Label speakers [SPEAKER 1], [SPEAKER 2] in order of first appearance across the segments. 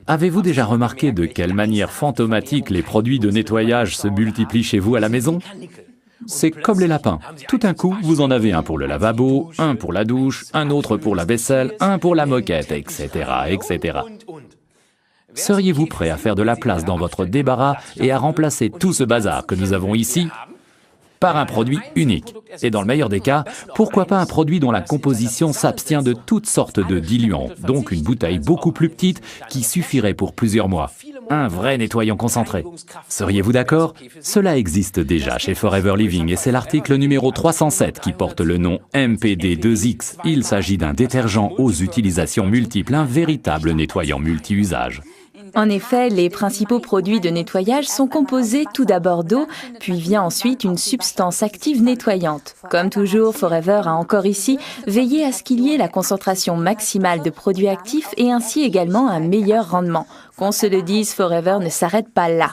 [SPEAKER 1] Avez-vous déjà remarqué de quelle manière fantomatique les produits de nettoyage se multiplient chez vous à la maison? C'est comme les lapins. Tout d'un coup, vous en avez un pour le lavabo, un pour la douche, un autre pour la vaisselle, un pour la moquette, etc., etc. Seriez-vous prêt à faire de la place dans votre débarras et à remplacer tout ce bazar que nous avons ici par un produit unique? Et dans le meilleur des cas, pourquoi pas un produit dont la composition s'abstient de toutes sortes de diluants, donc une bouteille beaucoup plus petite qui suffirait pour plusieurs mois. Un vrai nettoyant concentré. Seriez-vous d'accord? Cela existe déjà chez Forever Living et c'est l'article numéro 307 qui porte le nom MPD2X. Il s'agit d'un détergent aux utilisations multiples, un véritable nettoyant multi-usage.
[SPEAKER 2] En effet, les principaux produits de nettoyage sont composés tout d'abord d'eau, puis vient ensuite une substance active nettoyante. Comme toujours, Forever a encore ici veillé à ce qu'il y ait la concentration maximale de produits actifs et ainsi également un meilleur rendement. Qu'on se le dise, Forever ne s'arrête pas là.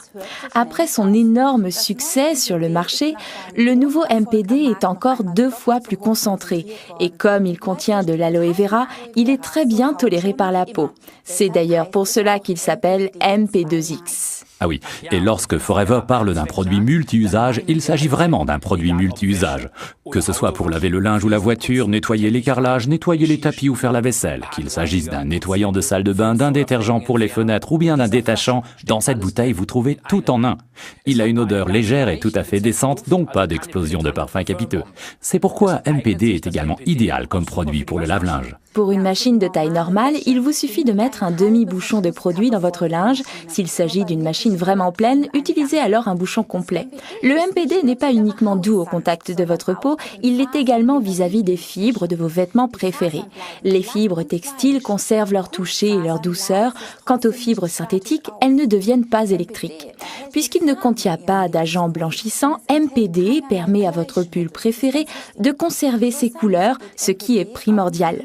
[SPEAKER 2] Après son énorme succès sur le marché, le nouveau MPD est encore 2 fois plus concentré. Et comme il contient de l'aloe vera, il est très bien toléré par la peau. C'est d'ailleurs pour cela qu'il s'appelle MP2X.
[SPEAKER 1] Ah oui, et lorsque Forever parle d'un produit multi-usage, il s'agit vraiment d'un produit multi-usage. Que ce soit pour laver le linge ou la voiture, nettoyer les carrelages, nettoyer les tapis ou faire la vaisselle, qu'il s'agisse d'un nettoyant de salle de bain, d'un détergent pour les fenêtres ou bien d'un détachant, dans cette bouteille vous trouvez tout en un. Il a une odeur légère et tout à fait décente, donc pas d'explosion de parfum capiteux. C'est pourquoi MPD est également idéal comme produit pour le lave-linge.
[SPEAKER 2] Pour une machine de taille normale, il vous suffit de mettre un demi-bouchon de produit dans votre linge. S'il s'agit d'une machine vraiment pleine, utilisez alors un bouchon complet. Le MPD n'est pas uniquement doux au contact de votre peau, il l'est également vis-à-vis des fibres de vos vêtements préférés. Les fibres textiles conservent leur toucher et leur douceur. Quant aux fibres synthétiques, elles ne deviennent pas électriques. Puisqu'il ne contient pas d'agent blanchissant, MPD permet à votre pull préféré de conserver ses couleurs, ce qui est primordial.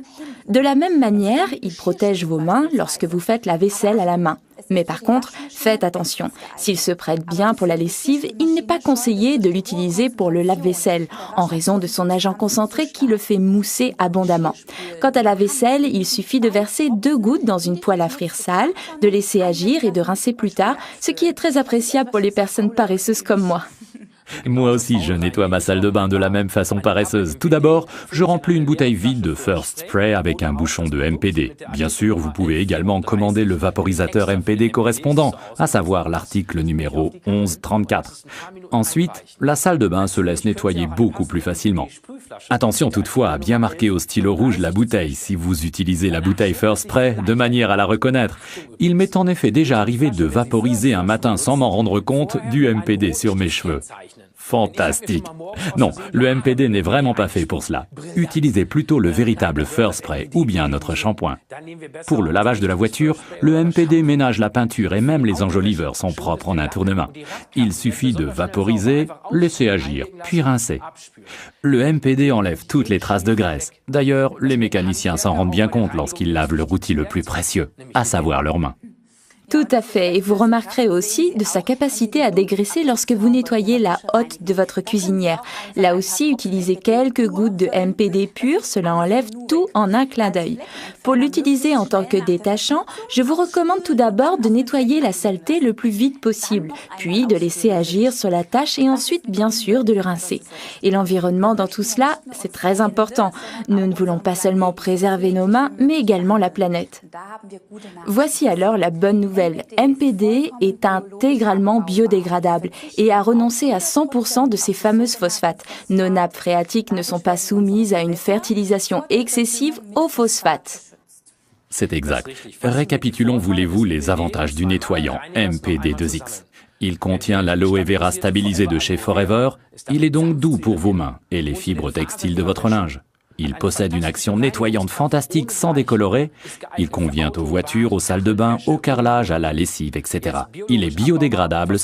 [SPEAKER 2] De la même manière, il protège vos mains lorsque vous faites la vaisselle à la main. Mais par contre, faites attention. S'il se prête bien pour la lessive, il n'est pas conseillé de l'utiliser pour le lave-vaisselle, en raison de son agent concentré qui le fait mousser abondamment. Quant à la vaisselle, il suffit de verser 2 gouttes dans une poêle à frire sale, de laisser agir et de rincer plus tard, ce qui est très appréciable pour les personnes paresseuses comme moi.
[SPEAKER 1] Moi aussi, je nettoie ma salle de bain de la même façon paresseuse. Tout d'abord, je remplis une bouteille vide de First Spray avec un bouchon de MPD. Bien sûr, vous pouvez également commander le vaporisateur MPD correspondant, à savoir l'article numéro 1134. Ensuite, la salle de bain se laisse nettoyer beaucoup plus facilement. Attention toutefois à bien marquer au stylo rouge la bouteille si vous utilisez la bouteille First Spray de manière à la reconnaître. Il m'est en effet déjà arrivé de vaporiser un matin sans m'en rendre compte du MPD sur mes cheveux. Fantastique. Non, le MPD n'est vraiment pas fait pour cela. Utilisez plutôt le véritable First Spray ou bien notre shampoing. Pour le lavage de la voiture, le MPD ménage la peinture et même les enjoliveurs sont propres en un tour de main. Il suffit de vaporiser, laisser agir, puis rincer. Le MPD enlève toutes les traces de graisse. D'ailleurs, les mécaniciens s'en rendent bien compte lorsqu'ils lavent leur outil le plus précieux, à savoir leurs mains.
[SPEAKER 2] Tout à fait, et vous remarquerez aussi de sa capacité à dégraisser lorsque vous nettoyez la hotte de votre cuisinière. Là aussi, utilisez quelques gouttes de MPD pur, cela enlève tout en un clin d'œil. Pour l'utiliser en tant que détachant, je vous recommande tout d'abord de nettoyer la saleté le plus vite possible, puis de laisser agir sur la tâche et ensuite, bien sûr, de le rincer. Et l'environnement dans tout cela, c'est très important. Nous ne voulons pas seulement préserver nos mains, mais également la planète. Voici alors la bonne nouvelle. MPD est intégralement biodégradable et a renoncé à 100% de ses fameuses phosphates. Nos nappes phréatiques ne sont pas soumises à une fertilisation excessive aux phosphates.
[SPEAKER 1] C'est exact. Récapitulons, voulez-vous, les avantages du nettoyant MPD2X. Il contient l'aloe vera stabilisé de chez Forever. Il est donc doux pour vos mains et les fibres textiles de votre linge. Il possède une action nettoyante fantastique sans décolorer. Il convient aux voitures, aux salles de bain, au carrelage, à la lessive, etc. Il est biodégradable